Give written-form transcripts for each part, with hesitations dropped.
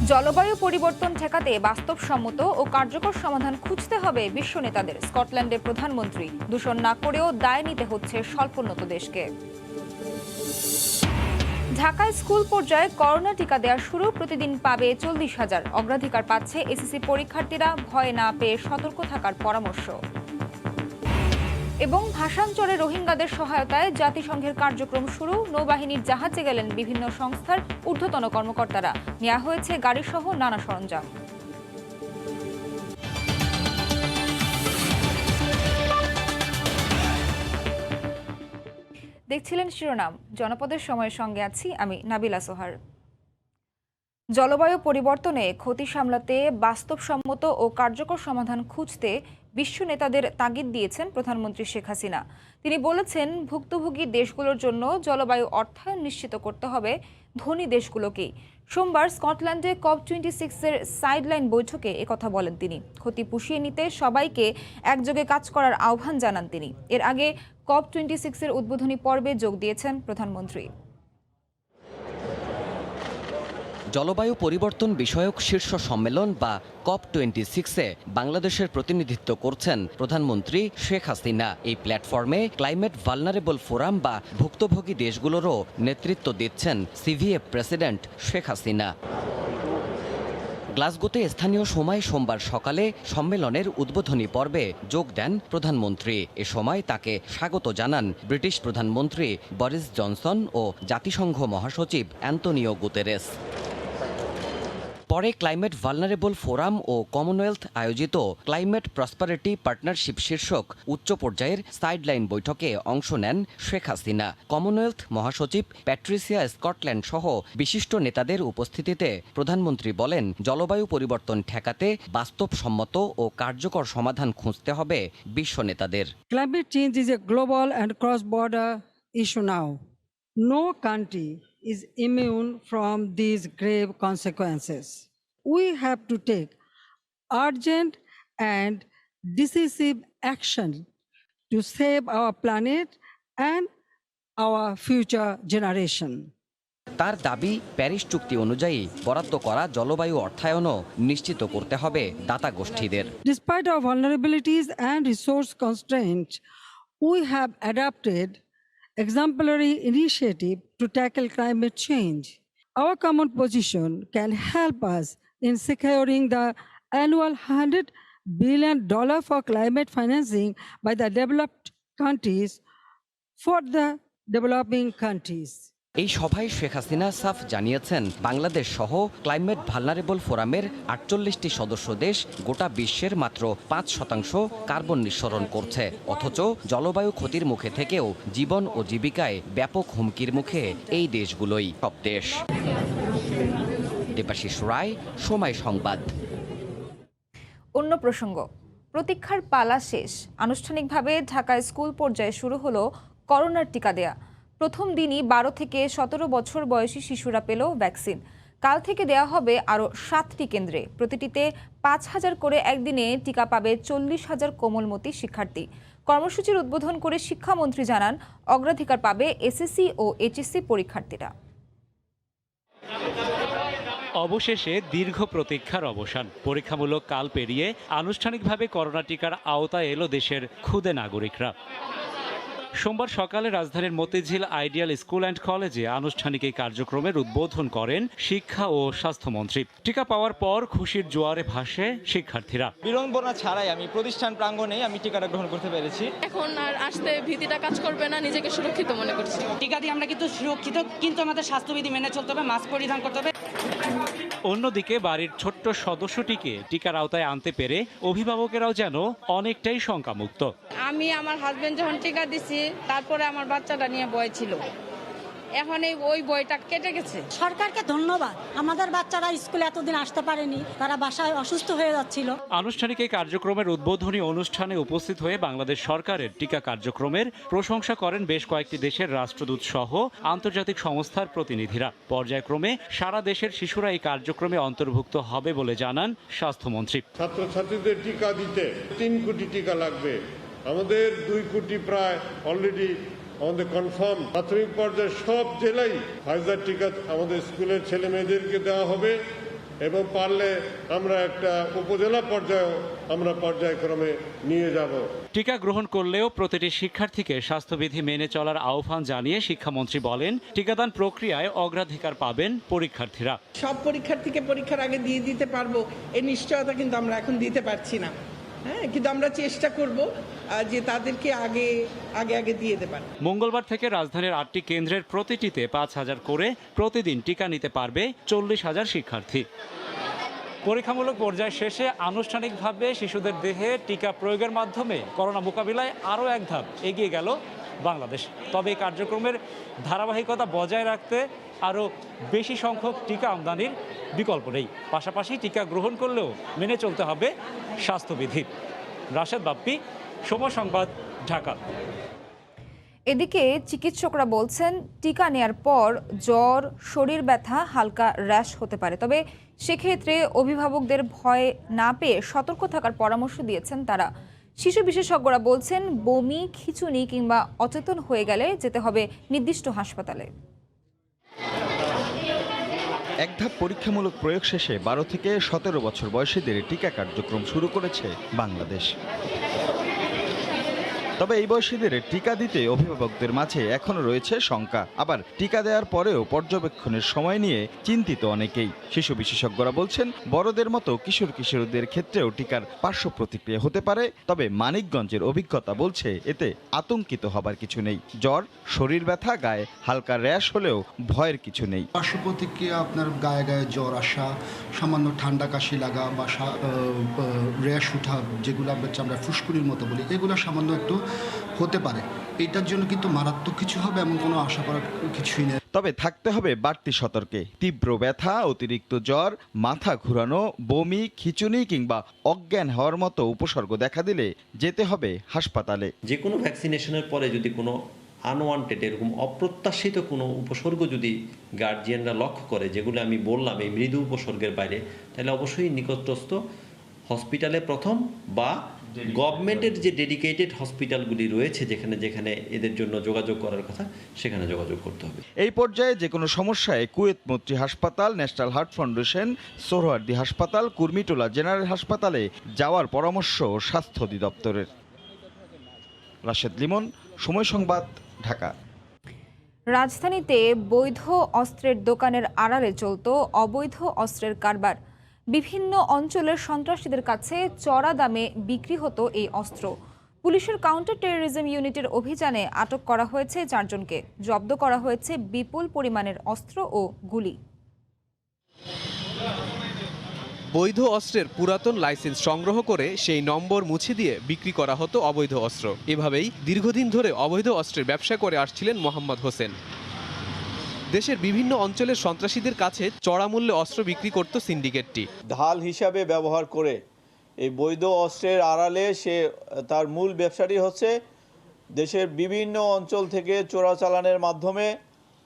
জলবায়ু পরিবর্তন ঠেকাতে বাস্তবসম্মত ও কার্যকর সমাধান খুঁজতে হবে বিশ্ব নেতাদের। স্কটল্যান্ডের প্রধানমন্ত্রী দূষণ না করেও দায় নিতে হচ্ছে স্বল্পোন্নত দেশকে। ঢাকায় স্কুল পর্যায়ে করোনা টিকা দেওয়া শুরু, প্রতিদিন পাবে 40,000। অগ্রাধিকার পাচ্ছে এসএসসি পরীক্ষার্থীরা, ভয় না পেয়ে সতর্ক থাকার পরামর্শ। এবং ভাষান্তরে রোহিঙ্গাদের সহায়তায় জাতিসংঘের কার্যক্রম শুরু, নৌবাহিনীর জাহাজে গেলেন বিভিন্ন সংস্থার ঊর্ধ্বতন কর্মকর্তারা, নেওয়া হয়েছে গাড়িসহ নানা সরঞ্জাম। দেখছিলেন শিরোনাম, জনপদের সময়ের সঙ্গে আছি আমি নাবিলা সোহার। জলবায়ু পরিবর্তনে ক্ষতি সামলাতে বাস্তবসম্মত ও কার্যকর সমাধান খুঁজতে বিশ্ব নেতাদের তাগিদ দিয়েছেন প্রধানমন্ত্রী শেখ হাসিনা। তিনি বলেছেন, ভুক্তভোগী দেশগুলোর জন্য জলবায়ু অর্থায়ন নিশ্চিত করতে হবে ধনী দেশগুলোকেই। সোমবার স্কটল্যান্ডে COP26-এর সাইডলাইন বৈঠকে একথা বলেন তিনি। ক্ষতি পুষিয়ে নিতে সবাইকে একযোগে কাজ করার আহ্বান জানান তিনি। এর আগে COP26-এর উদ্বোধনী পর্বে যোগ দিয়েছেন প্রধানমন্ত্রী। জলবায়ু পরিবর্তন বিষয়ক শীর্ষ সম্মেলন বা COP26-এ বাংলাদেশের প্রতিনিধিত্ব করছেন প্রধানমন্ত্রী শেখ হাসিনা। এই প্ল্যাটফর্মে ক্লাইমেট ভালনারেবল ফোরাম বা ভুক্তভোগী দেশগুলোরও নেতৃত্ব দিচ্ছেন সিভিএফ প্রেসিডেন্ট শেখ হাসিনা। গ্লাসগোতে স্থানীয় সময় সোমবার সকালে সম্মেলনের উদ্বোধনী পর্বে যোগ দেন প্রধানমন্ত্রী। এ সময় তাকে স্বাগত জানান ব্রিটিশ প্রধানমন্ত্রী বরিস জনসন ও জাতিসংঘ মহাসচিব অ্যান্তনিও গুতেরেস। পরে ক্লাইমেট ভালনারেবল ফোরাম ও কমনওয়েলথ আয়োজিত ক্লাইমেট প্রসপারিটি পার্টনারশিপ শীর্ষক উচ্চ পর্যায়ের সাইডলাইন বৈঠকে অংশ নেন শেখ হাসিনা। কমনওয়েলথ মহাসচিব প্যাট্রিসিয়া স্কটল্যান্ড সহ বিশিষ্ট নেতাদের উপস্থিতিতে প্রধানমন্ত্রী বলেন, জলবায়ু পরিবর্তন ঠেকাতে বাস্তবসম্মত ও কার্যকর সমাধান খুঁজতে হবে বিশ্ব নেতাদের। Climate change is a global and cross-border issue now. No country is immune from these grave consequences. We have to take urgent and decisive action to save our planet and our future generation. তার দাবি, Paris চুক্তি অনুযায়ী বরাদ্দ করা জলবায়ু অর্থায়নও নিশ্চিত করতে হবে দাতা গোষ্ঠীদের। Despite our vulnerabilities and resource constraints, we have adopted exemplary initiative to tackle climate change. Our common position can help us in securing the annual $100 billion for climate financing by the developed countries for the developing countries. এই সভায় শেখ হাসিনা সাফ জানিয়েছেন, বাংলাদেশ সহ climate vulnerable ফোরামের 48টি সদস্য দেশ গোটা বিশ্বের মাত্র 5% কার্বন নিঃসরণ করছে। অথচ জলবায়ু ক্ষতির মুখে থেকেও জীবন ও জীবিকায় ব্যাপক হুমকির মুখে এই দেশগুলোই সব দেশ। দেবাশিস রায়, সময় সংবাদ। অন্য প্রসঙ্গ, প্রতীক্ষার পালা শেষ। আনুষ্ঠানিকভাবে ঢাকায় স্কুল পর্যায়ে শুরু হলো করোনার টিকা দেয়া। প্রথম দিনই 12 থেকে 17 বছর বয়সী শিশুরা পেল ভ্যাকসিন। কাল থেকে দেয়া হবে আরও 7টি কেন্দ্রে। প্রতিটিতে 5,000 করে একদিনে টিকা পাবে 40,000 কোমলমতি শিক্ষার্থী। কর্মসূচির উদ্বোধন করে শিক্ষামন্ত্রী জানান, অগ্রাধিকার পাবে এসএসসি ও এইচএসসি পরীক্ষার্থীরা। অবশেষে দীর্ঘ প্রতীক্ষার অবসান। পরীক্ষামূলক কাল পেরিয়ে আনুষ্ঠানিকভাবে করোনা টিকার আওতায় এলো দেশের ক্ষুদে নাগরিকরা। সোমবার সকালে রাজধানীর মতিঝিল আইডিয়াল স্কুল অ্যান্ড কলেজে আনুষ্ঠানিক এই কার্যক্রমের উদ্বোধন করেন শিক্ষা ও স্বাস্থ্যমন্ত্রী। টিকা পাওয়ার পর খুশির জোয়ারে ভাসে শিক্ষার্থীরা। বিড়ম্বনা ছাড়াই আমি প্রতিষ্ঠান প্রাঙ্গণেই টিকাটা গ্রহণ করতে পেরেছি। এখন আর আসতে ভীতিটা কাজ করবে না, নিজেকে সুরক্ষিত মনে করছি। টিকা দিয়ে আমরা কিন্তু সুরক্ষিত, কিন্তু আমাদের স্বাস্থ্যবিধি মেনে চলতে হবে, মাস্ক পরিধান করতে হবে। অন্যদিকে বাড়ির ছোট্ট সদস্যটিকে টিকার আওতায় আনতে পেরে অভিভাবকেরাও যেন অনেকটাই শঙ্কামুক্ত। আমি আমার হাজবেন্ড যখন টিকা দিছি, তারপরে আমার বাচ্চাটা নিয়ে ভয় ছিল, এখন ওই বইটা কেটে গেছে। সরকারকে ধন্যবাদ, আমাদের বাচ্চারা স্কুলে এতদিন আসতে পারেনি, তারা বাসায় অসুস্থ হয়ে যাচ্ছিল। আনুষ্ঠানিক এই কার্যক্রমের উদ্বোধনী অনুষ্ঠানে উপস্থিত হয়ে বাংলাদেশ সরকারের টিকা কার্যক্রমের প্রশংসা করেন বেশ কয়েকটি দেশের রাষ্ট্রদূত সহ আন্তর্জাতিক সংস্থার প্রতিনিধিরা। পর্যায়ক্রমে সারা দেশের শিশুরা এই কার্যক্রমে অন্তর্ভুক্ত হবে বলে জানান স্বাস্থ্যমন্ত্রী। ছাত্রছাত্রীদের টিকা দিতে 3 কোটি টিকা লাগবে। আমাদের 2 কোটি প্রায় অলরেডি আমাদের কনফার্ম। প্রাথমিক পর্যায়ে সব জেলায় ফাইজার টিকা আমাদের স্কুলের ছেলে মেয়েদেরকে দেওয়া হবে এবং পারলে আমরা একটা উপজেলা পর্যায়েও আমরা পর্যায়ক্রমে নিয়ে যাব। টিকা গ্রহণ করলেও প্রতিটি শিক্ষার্থীকে স্বাস্থ্যবিধি মেনে চলার আহ্বান জানিয়ে শিক্ষামন্ত্রী বলেন, টিকাদান প্রক্রিয়ায় অগ্রাধিকার পাবেন পরীক্ষার্থীরা। সব পরীক্ষার্থীকে পরীক্ষার আগে দিয়ে দিতে পারবো এই নিশ্চয়তা কিন্তু আমরা এখন দিতে পারছি না। হ্যাঁ, কিন্তু আমরা চেষ্টা করব যে তাদেরকে আগে দিয়ে দেবেন। মঙ্গলবার থেকে রাজধানীর 8টি কেন্দ্রের প্রতিটিতে 5,000 করে প্রতিদিন টিকা নিতে পারবে 40,000 শিক্ষার্থী। পরীক্ষামূলক পর্যায় শেষে আনুষ্ঠানিকভাবে শিশুদের দেহে টিকা প্রয়োগের মাধ্যমে করোনা মোকাবিলায় আরও এক ধাপ এগিয়ে গেল বাংলাদেশ। তবে এই কার্যক্রমের ধারাবাহিকতা বজায় রাখতে আরও বেশি সংখ্যক টিকা আমদানির বিকল্প নেই। পাশাপাশি টিকা গ্রহণ করলেও মেনে চলতে হবে স্বাস্থ্যবিধি। রাশেদ বাপ্পি, সময় সংবাদ, ঢাকা। এদিকে চিকিৎসকরা বলছেন, টিকা নেয়ার পর জ্বর, শরীর ব্যথা, হালকা র্যাশ হতে পারে। তবে সেক্ষেত্রে অভিভাবকদের ভয় না পেয়ে সতর্ক থাকার পরামর্শ দিয়েছেন তারা। শিশু বিশেষজ্ঞরা বলছেন, বমি, খিঁচুনি কিংবা অচেতন হয়ে গেলে যেতে হবে নির্দিষ্ট হাসপাতালে। এক ধাপ পরীক্ষামূলক প্রয়োগ শেষে 12 থেকে 17 বছর বয়সীদের টিকা কার্যক্রম শুরু করেছে বাংলাদেশ। তবে এই বয়সীদের টিকা দিতে অভিভাবকদের মাঝে এখনো রয়েছে শঙ্কা। আবার টিকা দেওয়ার পরেও পর্যবেক্ষণের সময় নিয়ে চিন্তিত অনেকেই। শিশু বিশেষজ্ঞরা বলছেন, বড়দের মতো কিশোরীদের ক্ষেত্রেও টিকার পার্শ্ব প্রতিক্রিয়া হতে পারে। তবে মানিকগঞ্জের অভিজ্ঞতা বলছে, এতে আতঙ্কিত হবার কিছু নেই। জ্বর, শরীর ব্যথা, গায়ে হালকা র্যাশ হলেও ভয়ের কিছু নেই। পার্শ্ব প্রতিক্রিয়া আপনার গায়ে জ্বর আসা, সামান্য ঠান্ডা কাশি লাগা বা র্যাশ উঠা, যেগুলো আমরা ফুসকুড়ির মতো বলি, এগুলো সামান্য একটু হতে পারে। এটার জন্য কিন্তু মারাত্মক কিছু হবে এমন কোনো আশা করার কিছুই নেই। তবে থাকতে হবে বাড়তি সতর্কে। তীব্র ব্যথা, অতিরিক্ত জ্বর, মাথা ঘুরানো, বমি, খিঁচুনি কিংবা অজ্ঞান হওয়ার মতো উপসর্গ দেখা দিলে যেতে হবে হাসপাতালে। যে কোনো ভ্যাকসিনেশনের পরে যদি কোনো আনওয়ান্টেড, এরকম অপ্রত্যাশিত কোনো উপসর্গ যদি গার্জিয়ানরা লক্ষ্য করে, যেগুলো আমি বললাম এই মৃদু উপসর্গের বাইরে, তাহলে অবশ্যই নিকটস্থ হসপিটালে প্রথম বা গভর্নমেন্টের যে ডেডিকেটেড হসপিটালগুলি রয়েছে, যেখানে যেখানে এদের জন্য যোগাযোগ করার কথা, সেখানে যোগাযোগ করতে হবে। এই পর্যায়ে যে কোনো সমস্যায় কুয়েত মৈত্রী হাসপাতাল, ন্যাশনাল হার্ট ফাউন্ডেশন, সোহরাওয়ার্দী হাসপাতাল, কুর্মিটোলা জেনারেল হাসপাতালে যাওয়ার পরামর্শ স্বাস্থ্য অধিদপ্তরের। রাশেদ লিমন, সময় সংবাদ, ঢাকা। রাজধানীতে বৈধ অস্ত্রের দোকানের আড়ালে চলত অবৈধ অস্ত্রের কারবার। বিভিন্ন অঞ্চলের সন্ত্রাসীদের কাছে চড়া দামে বিক্রি হতো এই অস্ত্র। পুলিশের কাউন্টার টেরোরিজম ইউনিটের অভিযানে আটক করা হয়েছে 4 জনকে। জব্দ করা হয়েছে বিপুল পরিমাণের অস্ত্র ও গুলি। বৈধ অস্ত্রের পুরাতন লাইসেন্স সংগ্রহ করে সেই নম্বর মুছে দিয়ে বিক্রি করা হতো অবৈধ অস্ত্র। এভাবেই দীর্ঘদিন ধরে অবৈধ অস্ত্রের ব্যবসা করে আসছিলেন মোহাম্মদ হোসেন। দেশের বিভিন্ন অঞ্চলের সন্ত্রাসীদের কাছে চড়া মূল্যে অস্ত্র বিক্রি করত সিন্ডিকেটটি। ঢাল হিসাবে ব্যবহার করে এই বৈধ অস্ত্রের আড়ালে সে তার মূল ব্যবসাটি হচ্ছে দেশের বিভিন্ন অঞ্চল থেকে চোরাচালানের মাধ্যমে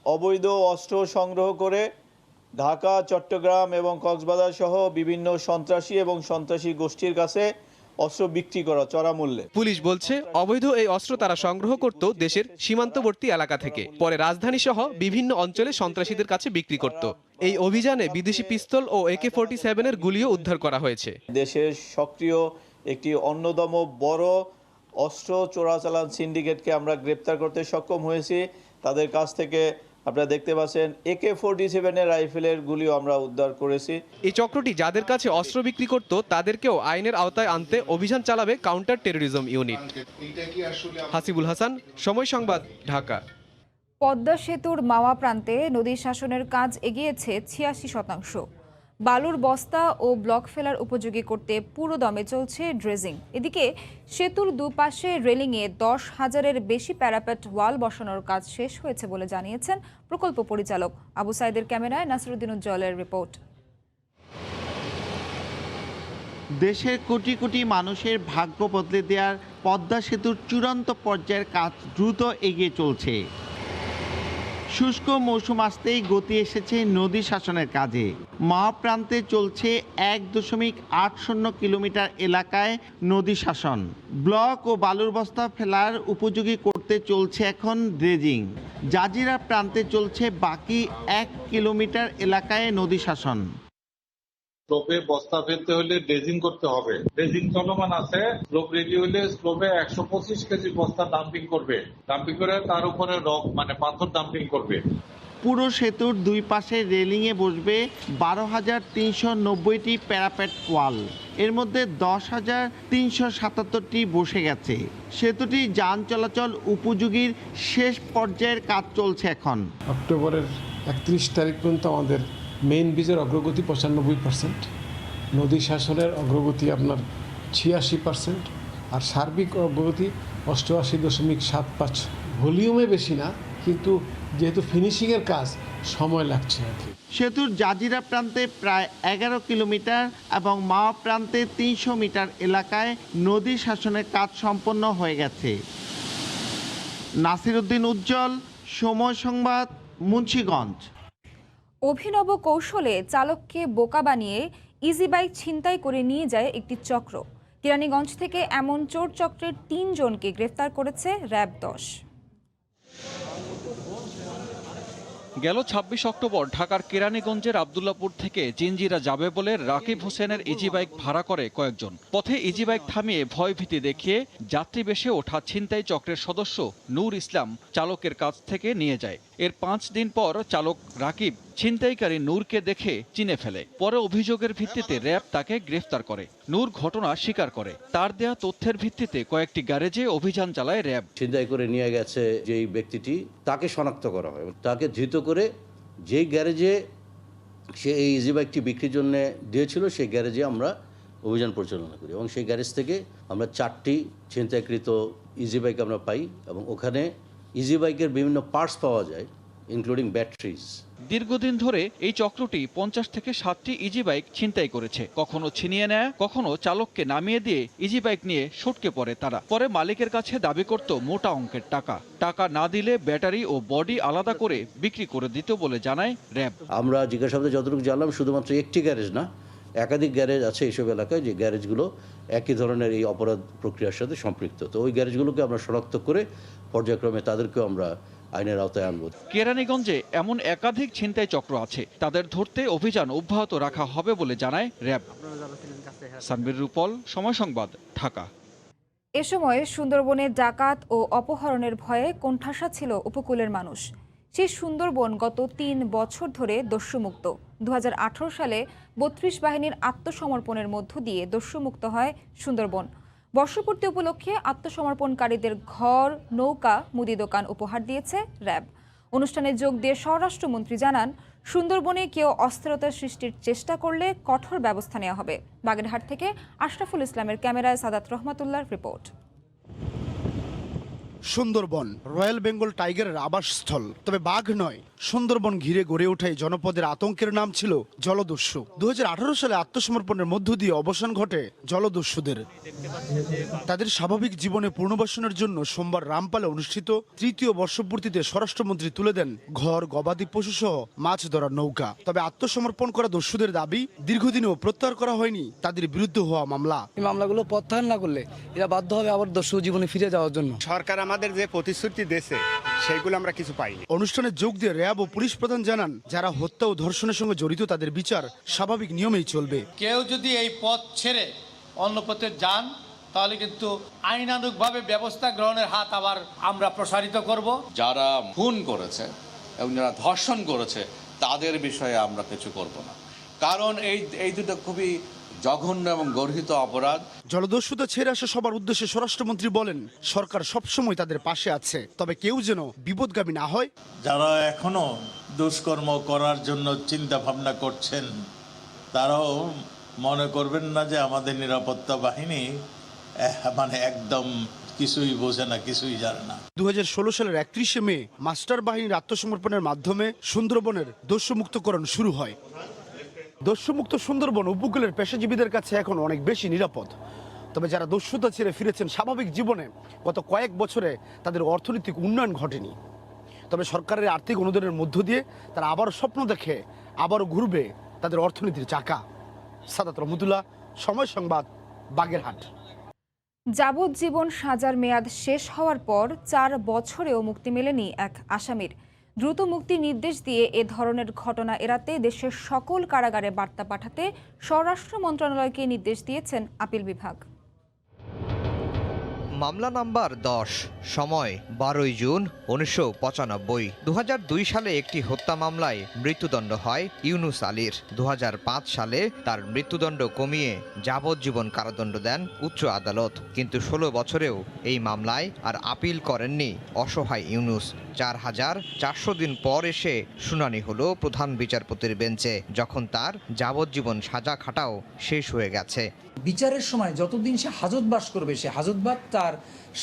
অবৈধ অস্ত্র সংগ্রহ করে ঢাকা, চট্টগ্রাম এবং কক্সবাজার সহ বিভিন্ন সন্ত্রাসী এবং সন্ত্রাসী গোষ্ঠীর কাছে অস্ত্র বিক্রি করা চড়া মূল্যে। পুলিশ বলছে, অবৈধ এই অস্ত্র তারা সংগ্রহ করত দেশের সীমান্তবর্তী এলাকা থেকে, পরে রাজধানী সহ বিভিন্ন অঞ্চলে সন্ত্রাসীদের কাছে বিক্রি করত। এই অভিযানে বিদেশি পিস্তল ও AK-47 এর গুলিও উদ্ধার করা হয়েছে। দেশের সক্রিয় একটি অন্যতম বড় অস্ত্র চোরাচালান সিন্ডিকেটকে আমরা গ্রেপ্তার করতে সক্ষম হয়েছি। তাদের কাছ থেকে আপনারা দেখতে পাচ্ছেন AK-47 এর রাইফেলের গুলিও আমরা উদ্ধার করেছি। এই চক্রটি যাদের কাছে অস্ত্র বিক্রি করত তাদেরকেও আইনের আওতায় আনতে অভিযান চালাবে counter terrorism unit. Hasibul Hasan, সময় সংবাদ, ঢাকা। পদ্মা সেতুর মাওয়া প্রান্তে নদী শাসনের কাজ এগিয়েছে 86%। বালুর বস্তা ও ব্লক ফেলার উপযোগী করতে পুরো দমে চলছে ড্রেজিং। এদিকে সেতুর দুপাশে রেলিংয়ে 10,000-এর বেশি প্যারাপেট ওয়াল বসানোর কাজ শেষ হয়েছে বলে জানিয়েছেন প্রকল্প পরিচালক। আবু সাইদের ক্যামেরায় নাসিরুদ্দিন উজ্জ্বলের রিপোর্ট। দেশের কোটি কোটি মানুষের ভাগ্য বদলে দেওয়ার পদ্মা সেতুর চূড়ান্ত পর্যায়ের কাজ দ্রুত এগিয়ে চলছে। শুষ্ক মৌসুম আসতেই গতি এসেছে নদী শাসনের কাজে। মাওয়া চলছে 1.80 কিলোমিটার এলাকায় নদী শাসন। ব্লক ও বালুর বস্তা ফেলার উপযোগী করতে চলছে এখন ড্রেজিং। জাজিরা প্রান্তে চলছে বাকি 1 কিলোমিটার এলাকায় নদী শাসন। স্লোপে বস্তা ফেলতে হলে ড্রেজিং করতে হবে, ড্রেজিং চলমান আছে। স্লোপ রেডি হলে স্লোপে 125 কেজি বস্তা ডাম্পিং করবে, ডাম্পিং করে তার উপরে রক মানে পাথর ডাম্পিং করবে। পুরো সেতুর দুই পাশে রেলিংয়ে বসবে 12,390টি প্যারাপেট ওয়াল, এর মধ্যে 10,377টি বসে গেছে। সেতুটি যান চলাচল উপযোগীর শেষ পর্যায়ের কাজ চলছে এখন। অক্টোবরের 31 তারিখ পর্যন্ত আমাদের মেইন ব্রিজের অগ্রগতি 95%, নদী শাসনের অগ্রগতি আপনার 86%, আর সার্বিক অগ্রগতি 88.75। ভলিউমে বেশি না, কিন্তু যেহেতু ফিনিশিংয়ের কাজ সময় লাগছে আর কি। সেতুর জাজিরা প্রান্তে প্রায় 11 কিলোমিটার এবং মাওয়া প্রান্তে 300 মিটার এলাকায় নদী শাসনের কাজ সম্পন্ন হয়ে গেছে। নাসির উদ্দিন উজ্জ্বল, সময় সংবাদ, মুন্সিগঞ্জ। অভিনব কৌশলে চালককে বোকা বানিয়ে ইজি বাইক ছিনতাই করে নিয়ে যায় একটি চক্র। কেরানীগঞ্জ থেকে এমন চোর চক্রের 3 জনকে গ্রেফতার করেছে র্যাব 10। গেল 26 অক্টোবর ঢাকার কেরানীগঞ্জের আব্দুল্লাপুর থেকে জিঞ্জিরা যাবে বলে রাকিব হোসেনের ইজি বাইক ভাড়া করে কয়েকজন। পথে ইজি বাইক থামিয়ে ভয়ভীতি দেখিয়ে যাত্রী বেশে ওঠা ছিনতাই চক্রের সদস্য নূর ইসলাম চালকের কাছ থেকে নিয়ে যায়। এর 5 দিন পর চালক রাকিব ছিনতাইকারী নূরকে দেখে চিনে ফেলে। পরে অভিযোগের ভিত্তিতে র্যাব তাকে গ্রেফতার করে। নূর ঘটনা স্বীকার করে। তার দেয়া তথ্যের ভিত্তিতে কয়েকটি গ্যারেজে অভিযান চালায় র্যাব। ছিনতাই করে নিয়ে গেছে যেই ব্যক্তিটি, তাকে শনাক্ত করা হয়, তাকে ধৃত করে যেই গ্যারেজে সে এই ইজি বাইকটি বিক্রির জন্য দিয়েছিল সেই গ্যারেজে আমরা অভিযান পরিচালনা করি এবং সেই গ্যারেজ থেকে আমরা 4টি ছিনতাইকৃত ইজি বাইক আমরা পাই এবং ওখানে ইজি বাইকের বিভিন্ন পার্টস পাওয়া যায়, ইনক্লুডিং ব্যাটারিজ। দীর্ঘদিন ধরে এই চক্রটি 50 থেকে 60টি ইজি বাইক ছিনতাই করেছে। কখনো ছিনিয়ে নেয়, কখনো চালককে নামিয়ে দিয়ে ইজি বাইক নিয়ে সটকে পড়ে তারা। পরে মালিকের কাছে দাবি করত মোটা অঙ্কের টাকা। টাকা না দিলে ব্যাটারি ও বডি আলাদা করে বিক্রি করে দিত বলে জানায় র্যাব। আমরা জিজ্ঞাসাবাদে যতটুকু জানলাম, শুধুমাত্র একটি গ্যারেজ না, একাধিক গ্যারেজ আছে এইসব এলাকায়, যে গ্যারেজগুলো একই ধরনের এই অপরাধ প্রক্রিয়ার সাথে সম্পৃক্ত। তো ওই গ্যারেজগুলোকে আমরা শনাক্ত করে পর্যায়ক্রমে তাদেরকেও আমরা আইনের আওতায় আনব। কেরানীগঞ্জে এমন একাধিক ছিনতাই চক্র আছে, তাদের ধরতে অভিযান অব্যাহত রাখা হবে বলে জানায় র্যাব। সানবীর রূপল, সময় সংবাদ, ঢাকা। এ সময় সুন্দরবনে ডাকাত ও অপহরণের ভয়ে কোণঠাসা ছিল উপকূলের মানুষ। সেই সুন্দরবন গত 3 বছর ধরে দস্যুমুক্ত। 2018 সালে 32 বাহিনীর আত্মসমর্পণের মধ্য দিয়ে দস্যুমুক্ত হয় সুন্দরবন। বর্ষপূর্তি উপলক্ষে আত্মসমর্পণকারীদের ঘর, নৌকা, মুদি দোকান উপহার দিয়েছে র্যাব। অনুষ্ঠানে যোগ দিয়ে স্বরাষ্ট্রমন্ত্রী জানান, সুন্দরবনে কেউ অস্থিরতা সৃষ্টির চেষ্টা করলে কঠোর ব্যবস্থা নেওয়া হবে। বাগেরহাট থেকে আশরাফুল ইসলামের ক্যামেরায় সাদাত রহমাতুল্লাহর রিপোর্ট। সুন্দরবন রয়্যাল বেঙ্গল টাইগারের আবাসস্থল, তবে বাঘ নয়। সুন্দরবন ঘিরে গড়ে ওঠে জনপদের আতঙ্কের নাম ছিল জলদস্যু। 2018 সালে আত্মসমর্পণের মধ্য দিয়ে অবসান ঘটে জলদস্যুদের। তাদের স্বাভাবিক জীবনে পুনর্বাসনের জন্য সোমবার রামপালে অনুষ্ঠিত 3য় বর্ষপূর্তিতে স্বরাষ্ট্রমন্ত্রী তুলে দেন ঘর, গবাদি পশু সহ মাছ ধরার নৌকা। তবে আত্মসমর্পণ করা দস্যুদের দাবি, দীর্ঘদিনেও প্রত্যাহার করা হয়নি তাদের বিরুদ্ধে হওয়া মামলা। এই মামলাগুলো প্রত্যাহার না করলে এরা বাধ্য হবে আবার দস্যু জীবনে ফিরে যাওয়ার জন্য। সরকার আমাদের যে প্রতিশ্রুতি দিয়েছে সেগুলো আমরা কিছু পাইনি। অনুষ্ঠানে যোগ দিয়ে র্যাব ও পুলিশ প্রধান জানান, যারা হত্যা ও ধর্ষণের সঙ্গে জড়িত তাদের বিচার স্বাভাবিক নিয়মেই চলবে। কেউ যদি এই পথ ছেড়ে অন্য পথে যান তাহলে কিন্তু আইনানুগভাবে ব্যবস্থা গ্রহণের হাত আবার আমরা প্রসারিত করব। যারা খুন করেছে এবং যারা ধর্ষণ করেছে তাদের বিষয়ে আমরা কিছু করব না, কারণ এই দুটো খুবই জঘন্য এবং গর্হিত অপরাধ। জলদস্যুতা ছেড়ে আসা সবার উদ্দেশ্যে স্বরাষ্ট্রমন্ত্রী বলেন, সরকার সবসময় তাদের পাশে আছে, তবে কেউ যেন বিপদগামী না হয়। যারা এখনো দুষ্কর্ম করার জন্য চিন্তা ভাবনা করছেন তারাও মনে করবেন না যে আমাদের নিরাপত্তা বাহিনী মানে একদম কিছুই বোঝে না, কিছুই জানে না। 2016 সালের 31শে মে মাস্টার বাহিনীর আত্মসমর্পণের মাধ্যমে সুন্দরবনের দস্যুমুক্তকরণ শুরু হয়। দস্যুমুক্ত সুন্দরবন উপকূলের পেশাজীবীদের কাছে এখন অনেক বেশি নিরাপদ। তবে যারা দস্যুতা ছেড়ে ফিরেছেন স্বাভাবিক জীবনে, গত কয়েক বছরে তাদের অর্থনৈতিক উন্নয়ন ঘটেনি। তবে সরকারের আর্থিক অনুদানের মধ্য দিয়ে তারা আবারও স্বপ্ন দেখে আবারও ঘুরবে তাদের অর্থনীতির চাকা। সাদাত রহমতুল্লাহ, সময় সংবাদ, বাগেরহাট। যাবজ্জীবন সাজার মেয়াদ শেষ হওয়ার পর 4 বছরেও মুক্তি মেলেনি এক আসামির। দ্রুত মুক্তির নির্দেশ দিয়ে এ ধরনের ঘটনা এড়াতে দেশের সকল কারাগারে বার্তা পাঠাতে স্বরাষ্ট্র মন্ত্রণালয়কে নির্দেশ দিয়েছেন আপিল বিভাগ। মামলা নাম্বার 10, সময় 12 জুন 1995। 2002 সালে একটি হত্যা মামলায় মৃত্যুদণ্ড হয় ইউনুস আলীর। 2005 সালে তার মৃত্যুদণ্ড কমিয়ে যাবজ্জীবন কারাদণ্ড দেন উচ্চ আদালত। কিন্তু 16 বছরেও এই মামলায় আর আপিল করেননি অসহায় ইউনুস। 4400 দিন পর এসে শুনানি হলো প্রধান বিচারপতির বেঞ্চে, যখন তার যাবজ্জীবন সাজা খাটাও শেষ হয়ে গেছে। বিচারের সময় যতদিন সে হাজতবাস করবে, সে হাজতবাস তার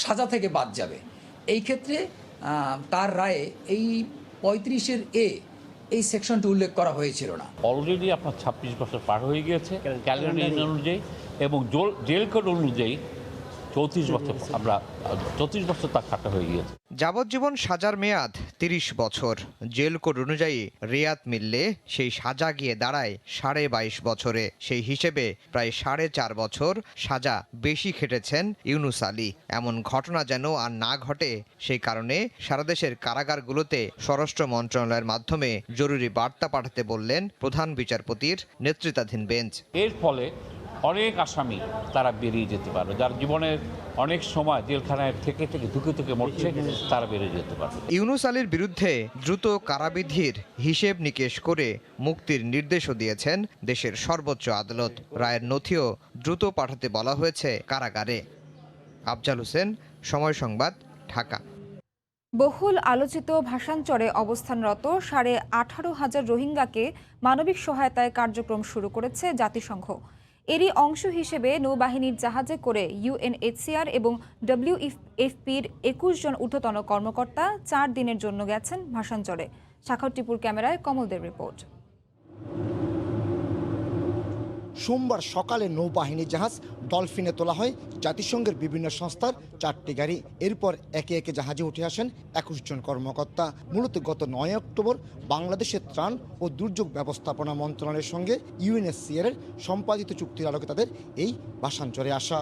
সাজা থেকে বাদ যাবে। এই ক্ষেত্রে তার রায়ে এই 35 এই সেকশনটি উল্লেখ করা হয়েছিল না। অলরেডি আপনার 26 বছর পার হয়ে গিয়েছে ক্যালেন্ডার অনুযায়ী, এবং জেল কোড অনুযায়ী 34 বছর, আমরা 34 বছর তার খাটা হয়ে গিয়েছে। যাবজ্জীবন সাজার মেয়াদ 30 বছর। জেল কোড অনুযায়ী রেয়াত মিললে সেই সাজা গিয়ে দাঁড়ায় 22.5 বছরে। সেই হিসেবে প্রায় 4.5 বছর সাজা বেশি খেটেছেন ইউনুস আলী। এমন ঘটনা যেন আর না ঘটে, সেই কারণে সারা দেশের কারাগারগুলোতে স্বরাষ্ট্র মন্ত্রণালয়ের মাধ্যমে জরুরি বার্তা পাঠাতে বললেন প্রধান বিচারপতির নেতৃত্বাধীন বেঞ্চ। এর ফলে অনেক আসামি তারা বেরিয়ে যেতে পারবে, যার জীবনের অনেক সময় জেলখানায় থেকে ধুকে মরছে, তারা বেরিয়ে যেতে পারবে। ইউনুস আলীর বিরুদ্ধে দ্রুত কারাবিধির হিসেব নিকেশ করে মুক্তির নির্দেশও দিয়েছেন দেশের সর্বোচ্চ আদালত। রায়ের নথিও দ্রুত পাঠাতে বলা হয়েছে কারাগারে। আফজাল হোসেন, সময় সংবাদ, ঢাকা। বহুল আলোচিত ভাসানচরে অবস্থানরত 18,500 রোহিঙ্গাকে মানবিক সহায়তায় কার্যক্রম শুরু করেছে জাতিসংঘ। এরই অংশ হিসেবে নৌবাহিনীর জাহাজে করে UNHCR এবং WFPর 21 জন ঊর্ধ্বতন কর্মকর্তা 4 দিনের জন্য গেছেন ভাসানচরে। সাখাওয়াত টিপুর ক্যামেরায় কমলদের রিপোর্ট। সোমবার সকালে নৌবাহিনীর জাহাজ ডলফিনে তোলা হয় জাতিসংঘের বিভিন্ন সংস্থার 4টি গাড়ি। এরপর একে একে জাহাজে উঠে আসেন 21 জন কর্মকর্তা। মূলত গত 9 অক্টোবর বাংলাদেশের ত্রাণ ও দুর্যোগ ব্যবস্থাপনা মন্ত্রণালয়ের সঙ্গে UNHCR এর সম্পাদিত চুক্তির আলোকে তাদের এই ভাসানচরে আসা।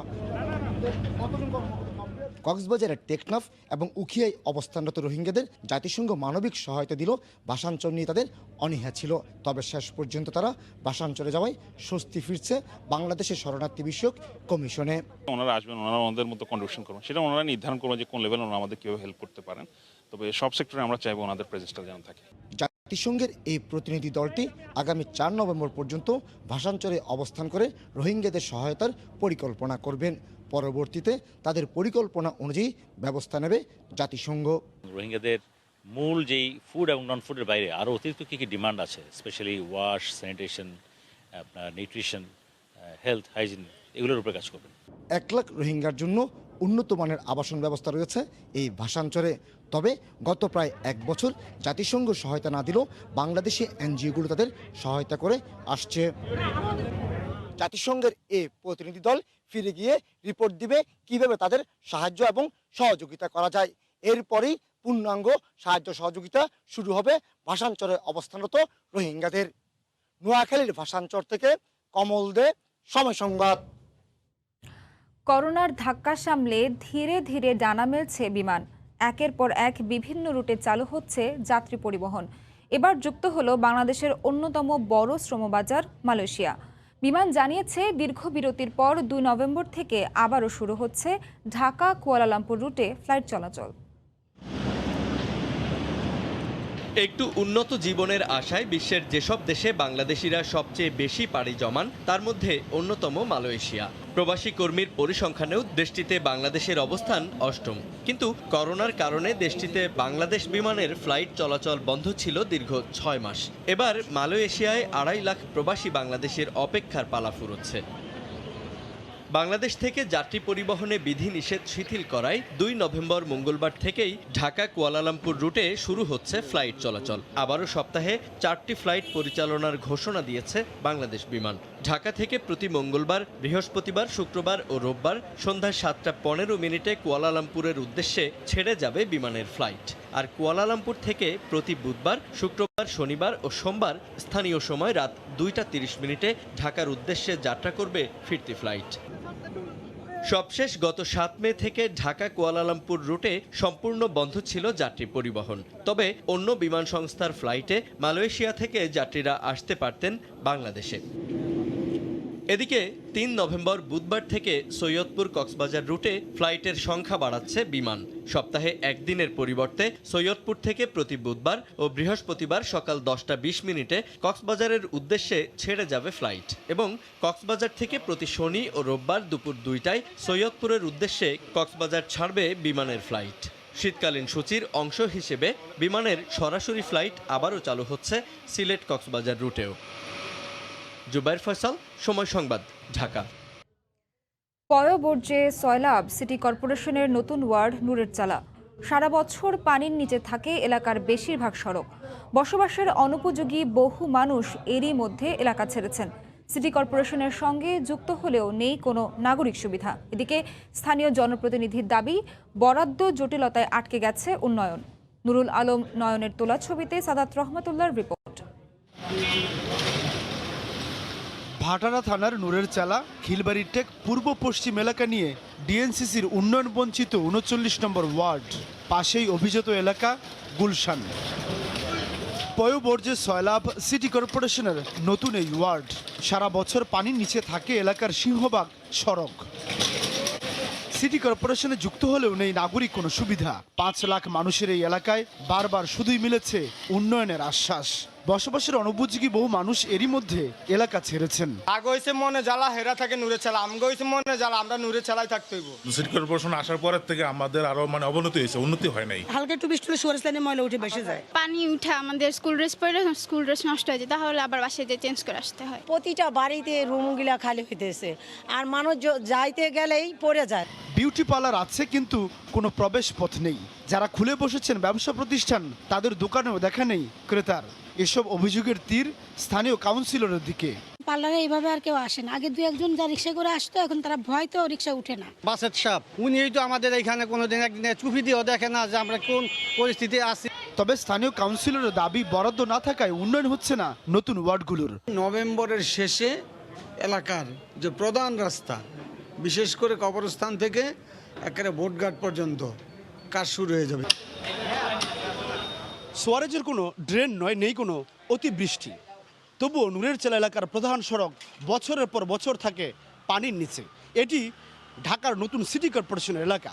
কক্সবাজারের টেকনাফ এবং উখিয়ায় অবস্থানরত রোহিঙ্গাদের জাতিসংঘ মানবিক সহায়তা দিল। ভাসানচর নিয়ে তাদের অনীহা ছিল, তবে শেষ পর্যন্ত তারা ভাসানচরে যাওয়ায় স্বস্তি ফিরছে বাংলাদেশের শরণার্থী বিষয়ক কমিশনে। ওনারা আসবেন, ওনারা আমাদের মতো কন্ট্রিবিউশন করবেন, সেটা ওনারা নির্ধারণ করবেন যে কোন লেভেলে ওনারা আমাদের কীভাবে হেল্প করতে পারেন। তবে সব সেক্টরে আমরা চাইবো ওনাদের প্রেজেন্সটা যেন থাকে। জাতিসংঘের এই প্রতিনিধি দলটি আগামী 4 নভেম্বর পর্যন্ত ভাসানচরে অবস্থান করে রোহিঙ্গাদের সহায়তার পরিকল্পনা করবেন। পরবর্তীতে তাদের পরিকল্পনা অনুযায়ী ব্যবস্থা নেবে জাতিসংঘ। রোহিঙ্গাদের মূল যেই ফুড এবং নন ফুডের বাইরে আরও অতিরিক্ত কী কী ডিমান্ড আছে, স্পেশালি ওয়াশ, স্যানিটেশন, আপনার নিউট্রিশন, হেলথ, হাইজিন, এগুলোর উপরে কাজ করবেন। 1 লাখ রোহিঙ্গার জন্য উন্নত মানের আবাসন ব্যবস্থা রয়েছে এই ভাসানচরে। তবে গত প্রায় 1 বছর জাতিসংঘ সহায়তা না দিলেও বাংলাদেশি এনজিওগুলো তাদের সহায়তা করে আসছে। জাতিসংঘের এই প্রতিনিধি দল ফিরে গিয়ে রিপোর্ট দিবে কিভাবে তাদের সাহায্য এবং সহযোগিতা করা যায়। এরপরই পূর্ণাঙ্গ সাহায্য সহযোগিতা শুরু হবে ভাসানচরে অবস্থানরত রোহিঙ্গাদের। নোয়াখালীর ভাসানচর থেকে কমল দে, সময় সংবাদ। করোনার ধাক্কা সামলে ধীরে ধীরে ডানা মেলছে বিমান। একের পর এক বিভিন্ন রুটে চালু হচ্ছে যাত্রী পরিবহন। এবার যুক্ত হলো বাংলাদেশের অন্যতম বড় শ্রমবাজার মালয়েশিয়া। বিমান জানিয়েছে দীর্ঘ বিরতির পর 2 নভেম্বর থেকে আবারও শুরু হচ্ছে ঢাকা কুয়ালালামপুর রুটে ফ্লাইট চলাচল। একটু উন্নত জীবনের আশায় বিশ্বের যেসব দেশে বাংলাদেশিরা সবচেয়ে বেশি পাড়ি জমান তার মধ্যে অন্যতম মালয়েশিয়া। প্রবাসী কর্মীর পরিসংখ্যানেও দেশটিতে বাংলাদেশের অবস্থান 8ম। কিন্তু করোনার কারণে দেশটিতে বাংলাদেশ বিমানের ফ্লাইট চলাচল বন্ধ ছিল দীর্ঘ 6 মাস। এবার মালয়েশিয়ায় 2.5 লাখ প্রবাসী বাংলাদেশের অপেক্ষার পালা ফুরোচ্ছে। বাংলাদেশ থেকে যাত্রী পরিবহনে বিধিনিষেধ শিথিল করায় 2 নভেম্বর মঙ্গলবার থেকেই ঢাকা কুয়ালালামপুর রুটে শুরু হচ্ছে ফ্লাইট চলাচল। আবারও সপ্তাহে 4টি ফ্লাইট পরিচালনার ঘোষণা দিয়েছে বাংলাদেশ বিমান। ঢাকা থেকে প্রতি মঙ্গলবার, বৃহস্পতিবার, শুক্রবার ও রোববার সন্ধ্যা 7:15 কুয়ালালামপুরের উদ্দেশ্যে ছেড়ে যাবে বিমানের ফ্লাইট। আর কুয়ালালামপুর থেকে প্রতি বুধবার, শুক্রবার, শনিবার ও সোমবার স্থানীয় সময় রাত 2:30 ঢাকার উদ্দেশ্যে যাত্রা করবে ফিরতি ফ্লাইট। সবশেষ গত 7 মে থেকে ঢাকা কুয়ালালামপুর রুটে সম্পূর্ণ বন্ধ ছিল যাত্রী পরিবহন। তবে অন্য বিমান সংস্থার ফ্লাইটে মালয়েশিয়া থেকে যাত্রীরা আসতে পারতেন বাংলাদেশে। এদিকে 3 নভেম্বর বুধবার থেকে সৈয়দপুর কক্সবাজার রুটে ফ্লাইটের সংখ্যা বাড়াচ্ছে বিমান। সপ্তাহে একদিনের পরিবর্তে সৈয়দপুর থেকে প্রতি বুধবার ও বৃহস্পতিবার সকাল 10টা 20 মিনিটে কক্সবাজারের উদ্দেশ্যে ছেড়ে যাবে ফ্লাইট এবং কক্সবাজার থেকে প্রতি শনি ও রোববার দুপুর 2টায় সৈয়দপুরের উদ্দেশ্যে কক্সবাজার ছাড়বে বিমানের ফ্লাইট। শীতকালীন সূচির অংশ হিসেবে বিমানের সরাসরি ফ্লাইট আবারও চালু হচ্ছে সিলেট কক্সবাজার রুটেও। জুবাইর ফয়সাল, সময় সংবাদ, ঢাকা। পয়ঃবর্জ্যে সয়লাব সিটি কর্পোরেশনের নতুন ওয়ার্ড নূরের চালা। সারা বছর পানির নিচে থাকে এলাকার বেশিরভাগ সড়ক। বসবাসের অনুপযোগী বহু মানুষ এরই মধ্যে এলাকা ছেড়েছেন। সিটি কর্পোরেশনের সঙ্গে যুক্ত হলেও নেই কোনো নাগরিক সুবিধা। এদিকে স্থানীয় জনপ্রতিনিধির দাবি, বরাদ্দ জটিলতায় আটকে গেছে উন্নয়ন। নুরুল আলম নয়নের তোলা ছবিতে সাদাত রহমতুল্লাহর রিপোর্ট। ভাটারা থানার নূরের চালা খিলবাড়ির টেক পূর্ব পশ্চিম এলাকা নিয়ে ডিএনসিসির উন্নয়ন বঞ্চিত 39 নম্বর ওয়ার্ড। পাশেই অভিজাত এলাকা গুলশান। পয়ঃবর্জ্যে সয়লাব সিটি কর্পোরেশনের নতুন এই ওয়ার্ড। সারা বছর পানির নিচে থাকে এলাকার সিংহভাগ সড়ক। সিটি কর্পোরেশনে যুক্ত হলেও নেই নাগরিক কোনো সুবিধা। 5 লাখ মানুষের এই এলাকায় বারবার শুধুই মিলেছে উন্নয়নের আশ্বাস। বসবাসের অনুপযোগী বহু মানুষ এরই মধ্যে এলাকা ছেড়েছেন। আগে হইছে মনে জ্বালা হেরা থাকে নূরে চালা, আমগো হইছে মনে জ্বালা আমরা নূরে চালাই থাকতে হইব। সিটি কর্পোরেশন আসার পরের থেকে আমাদের আরো অবনতি হয়েছে, উন্নতি হয় নাই। হালকা একটু বৃষ্টি হলে সুয়ারেজ লাইনে ময়লা উঠে বেশি যায়। পানি উঠে আমাদের স্কুল ড্রেস পরে স্কুল ড্রেস নষ্ট হয়ে যায়, তাহলে আবার বাসায় যেয়ে চেঞ্জ করে আসতে হয়। প্রতিটা বাড়িতে রুমগুলা খালি হইতেছে আর মানুষ যাইতে গেলেই পড়ে যায়। বিউটি পার্লার আছে কিন্তু কোনো প্রবেশ পথ নেই। যারা খুলে বসেছেন ব্যবসা প্রতিষ্ঠান তাদের দোকানেও দেখা নেই ক্রেতার। এসব অভিযোগের তীর স্থানীয় কাউন্সিলরের দিকে। পার্লারে এইভাবে আর কেউ আসে না। আগে 2-1 যা রিক্সা করে আসতো, এখন তারা ভয়তেও রিক্সা উঠে না। বাসের সাপ উনিই তো আমাদের এখানে কোনোদিন একদিনে চুপি দিয়েও দেখে না যে আমরা কোন পরিস্থিতি আছি। তবে স্থানীয় কাউন্সিলরের দাবি, বরাদ্দ না থাকায় উন্নয়ন হচ্ছে না নতুন ওয়ার্ডগুলোর। নভেম্বরের শেষে এলাকার যে প্রধান রাস্তা, বিশেষ করে কবরস্থান থেকে একেবারে ভোটঘাট পর্যন্ত কাজ শুরু হয়ে যাবে। সোয়ারেজের কোনো ড্রেন নয়, নেই কোনো অতিবৃষ্টি। তবুও নূরের চালা এলাকার প্রধান সড়ক বছরের পর বছর থাকে পানির নিচে। এটি ঢাকার নতুন সিটি কর্পোরেশনের এলাকা।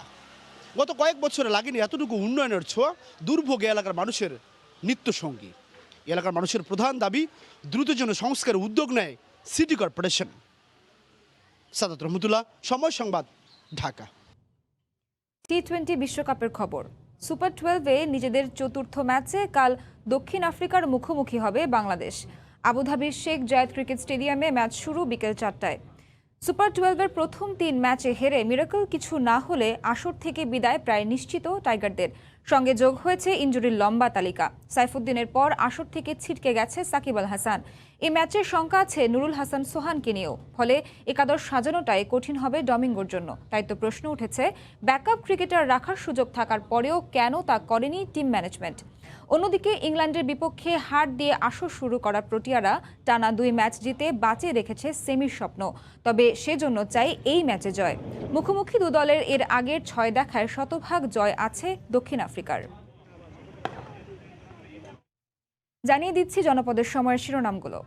গত কয়েক বছরে লাগেনি এতটুকু উন্নয়নের ছোঁয়া। দুর্ভোগে এলাকার মানুষের নিত্যসঙ্গী। এলাকার মানুষের প্রধান দাবি, দ্রুত যেন সংস্কারের উদ্যোগ নেয় সিটি কর্পোরেশন। সাদাত রহমতুল্লাহ, সময় সংবাদ, ঢাকা। টি-20 বিশ্বকাপের খবর। সুপার 12-এ নিজেদের চতুর্থ ম্যাচে কাল দক্ষিণ আফ্রিকার মুখোমুখি হবে বাংলাদেশ। আবুধাবির শেখ জায়েদ ক্রিকেট স্টেডিয়ামে ম্যাচ শুরু বিকেল 4টায়। সুপার 12-এর প্রথম 3 ম্যাচে হেরে মিরাকল কিছু না হলে আসর থেকে বিদায় প্রায় নিশ্চিত টাইগারদের। সঙ্গে যোগ হয়েছে ইনজুরির লম্বা তালিকা। সাইফুদ্দিনের পর আসর থেকে ছিটকে গেছে সাকিব আল হাসান। এই ম্যাচের শঙ্কা আছে নুরুল হাসান সোহানকে নিয়েও। ফলে একাদশ সাজানোটাই কঠিন হবে ডমিঙ্গোর জন্য। তাই তো প্রশ্ন উঠেছে, ব্যাকআপ ক্রিকেটার রাখার সুযোগ থাকার পরেও কেন তা করেনি টিম ম্যানেজমেন্ট। অন্যদিকে ইংল্যান্ডের বিপক্ষে হার দিয়ে আসর শুরু করা প্রোটিয়ারা টানা 2 ম্যাচ জিতে বাঁচিয়ে রেখেছে সেমির স্বপ্ন। তবে সেজন্য চাই এই ম্যাচে জয়। মুখোমুখি দু দলের এর আগের 6 দেখায় শতভাগ জয় আছে দক্ষিণ আফ্রিকার। জানিয়ে দিচ্ছি জনপদের সময়ের শিরোনামগুলো।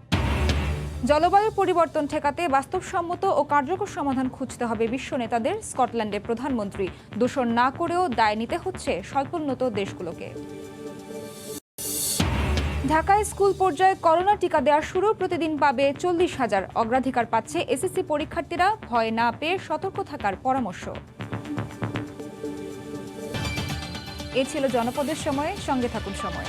জলবায়ু পরিবর্তন ঠেকাতে বাস্তবসম্মত ও কার্যকর সমাধান খুঁজতে হবে বিশ্ব নেতাদের। স্কটল্যান্ডের প্রধানমন্ত্রী, দূষণ না করেও দায় নিতে হচ্ছে স্বল্পোন্নত দেশগুলোকে। ঢাকায় স্কুল পর্যায়ে করোনা টিকা দেওয়া শুরু, প্রতিদিন পাবে 40,000। অগ্রাধিকার পাচ্ছে এসএসসি পরীক্ষার্থীরা। ভয় না পেয়ে সতর্ক থাকার পরামর্শ। এ ছিল জনপদের সময়ে, সঙ্গে থাকুন সময়।